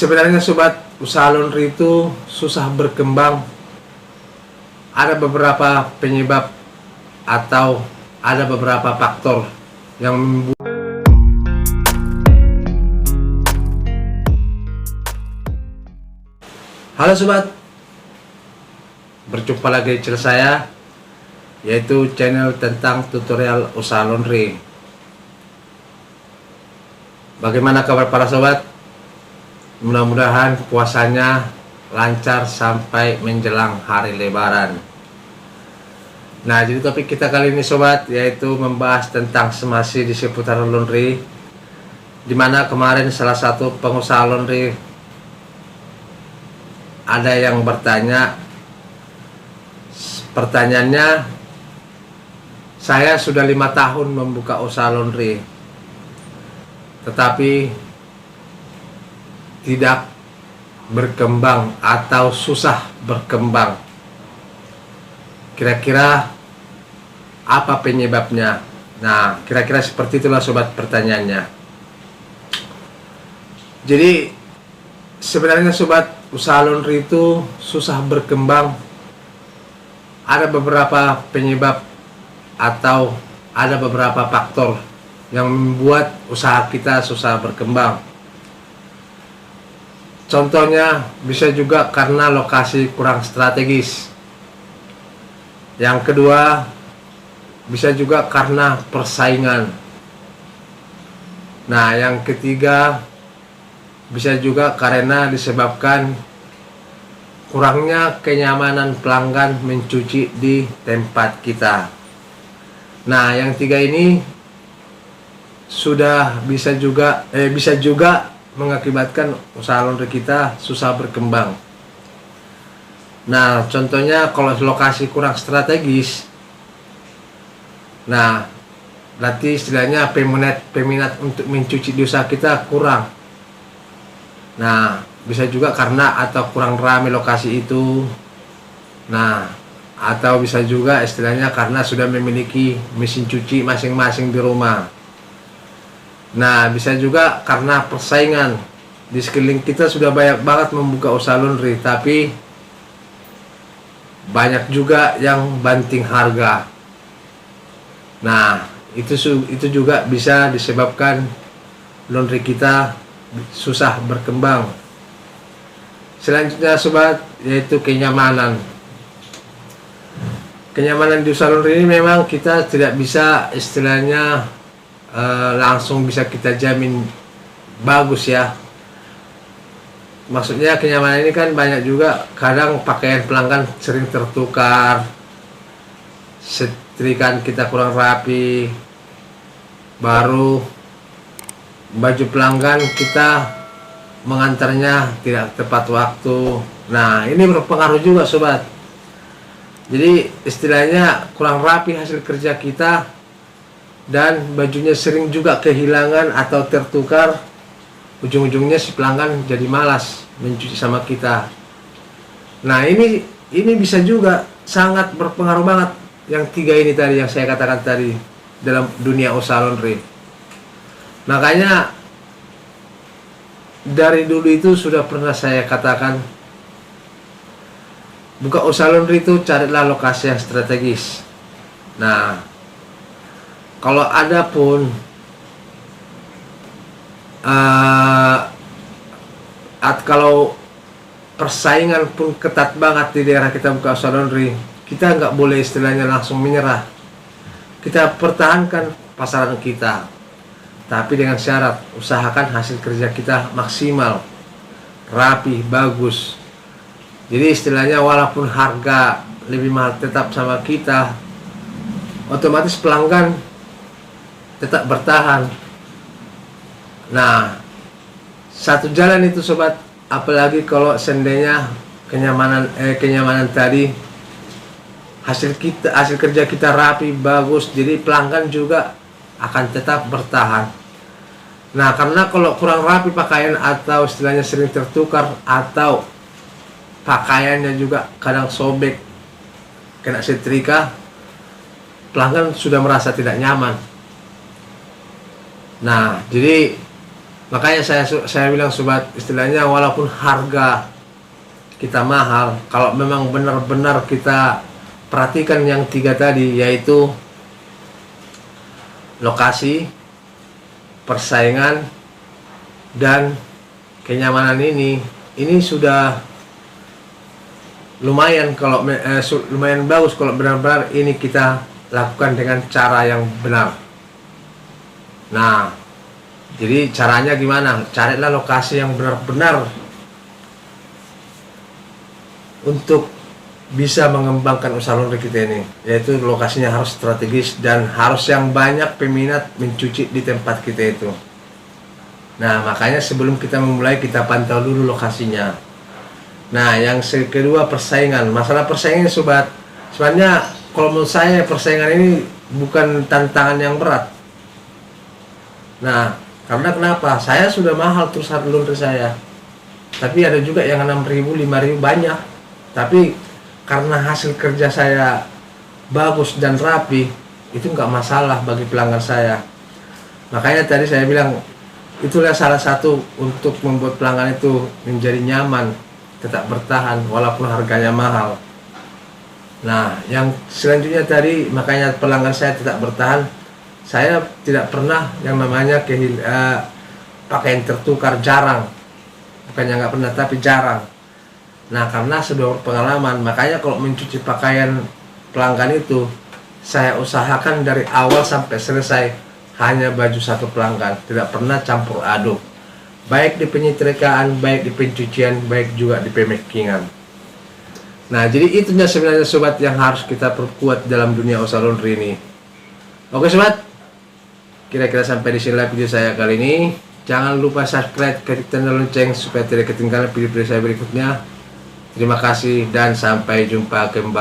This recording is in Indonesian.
Sebenarnya sobat, usaha laundry itu susah berkembang. Ada beberapa penyebab atau ada beberapa faktor yang membuat. Halo sobat, berjumpa lagi di channel saya, yaitu channel tentang tutorial usaha laundry. Bagaimana kabar para sobat? Mudah-mudahan puasanya lancar sampai menjelang hari Lebaran. Nah, jadi topik kita kali ini sobat, yaitu membahas tentang masih di seputar laundry, dimana kemarin salah satu pengusaha laundry ada yang bertanya. Pertanyaannya, saya sudah 5 tahun membuka usaha laundry, tetapi tidak berkembang atau susah berkembang. Kira-kira apa penyebabnya? Nah, kira-kira seperti itulah sobat pertanyaannya. Jadi sebenarnya sobat, usaha laundry itu susah berkembang. Ada beberapa penyebab atau ada beberapa faktor yang membuat usaha kita susah berkembang. Contohnya bisa juga karena lokasi kurang strategis. Yang kedua, bisa juga karena persaingan. Nah, yang ketiga, bisa juga karena disebabkan kurangnya kenyamanan pelanggan mencuci di tempat kita. Nah, yang tiga ini sudah bisa juga mengakibatkan usaha laundry kita susah berkembang. Nah, contohnya kalau lokasi kurang strategis, nah berarti istilahnya peminat untuk mencuci di usaha kita kurang. Nah, bisa juga karena atau kurang ramai lokasi itu. Nah, atau bisa juga istilahnya karena sudah memiliki mesin cuci masing-masing di rumah. Nah, bisa juga karena persaingan. Di sekeliling kita sudah banyak banget membuka usaha laundry, tapi banyak juga yang banting harga. Nah, itu juga bisa disebabkan laundry kita susah berkembang. Selanjutnya sobat, yaitu kenyamanan. Kenyamanan di usaha laundry ini memang kita tidak bisa istilahnya langsung bisa kita jamin bagus ya. Maksudnya kenyamanan ini kan banyak juga, kadang pakaian pelanggan sering tertukar, setrikaan kita kurang rapi, baru baju pelanggan kita mengantarnya tidak tepat waktu. Nah, ini berpengaruh juga sobat. Jadi istilahnya kurang rapi hasil kerja kita, dan bajunya sering juga kehilangan atau tertukar. Ujung-ujungnya si pelanggan jadi malas mencuci sama kita. Nah, ini bisa juga sangat berpengaruh banget yang tiga ini tadi yang saya katakan tadi dalam dunia usaha laundry. Makanya dari dulu itu sudah pernah saya katakan, buka usaha laundry itu carilah lokasi yang strategis. Nah, kalau ada pun kalau persaingan pun ketat banget di daerah kita buka usaha laundry, kita nggak boleh istilahnya langsung menyerah. Kita pertahankan pasaran kita, tapi dengan syarat usahakan hasil kerja kita maksimal, rapi, bagus. Jadi istilahnya walaupun harga lebih mahal tetap sama kita, otomatis pelanggan tetap bertahan. Nah, satu jalan itu sobat, apalagi kalau seandainya kenyamanan tadi, hasil kerja kita rapi, bagus, jadi pelanggan juga akan tetap bertahan. Nah, karena kalau kurang rapi pakaian atau istilahnya sering tertukar atau pakaiannya juga kadang sobek, kena setrika, pelanggan sudah merasa tidak nyaman. Nah, jadi Makanya saya bilang sobat, istilahnya walaupun harga kita mahal, kalau memang benar-benar kita perhatikan yang 3 tadi, yaitu lokasi, persaingan, dan kenyamanan, ini sudah lumayan lumayan bagus kalau benar-benar ini kita lakukan dengan cara yang benar. Nah, jadi caranya gimana? Carilah lokasi yang benar-benar untuk bisa mengembangkan usaha laundry kita ini, yaitu lokasinya harus strategis dan harus yang banyak peminat mencuci di tempat kita itu. Nah, makanya sebelum kita memulai, kita pantau dulu lokasinya. Nah, yang kedua, persaingan. Masalah persaingan sobat, sebenarnya kalau menurut saya persaingan ini bukan tantangan yang berat. Nah, karena kenapa? Saya sudah mahal terus harga laundry saya, tapi ada juga yang 6.000, 5.000 banyak. Tapi karena hasil kerja saya bagus dan rapi, itu nggak masalah bagi pelanggan saya. Makanya tadi saya bilang, itulah salah satu untuk membuat pelanggan itu menjadi nyaman, tetap bertahan walaupun harganya mahal. Nah, yang selanjutnya tadi, makanya pelanggan saya tetap bertahan. Saya tidak pernah yang namanya pakaian tertukar, jarang. Bukannya nggak pernah, tapi jarang. Nah, karena sudah berpengalaman, makanya kalau mencuci pakaian pelanggan itu, saya usahakan dari awal sampai selesai hanya baju satu pelanggan, tidak pernah campur aduk, baik di penyetrikaan, baik di pencucian, baik juga di pemakingan. Nah, jadi itunya sebenarnya sobat yang harus kita perkuat dalam dunia usaha laundry ini. Oke sobat, kira-kira sampai di sini video saya kali ini. Jangan lupa subscribe, klik tanda lonceng supaya tidak ketinggalan video-video saya berikutnya. Terima kasih dan sampai jumpa kembali.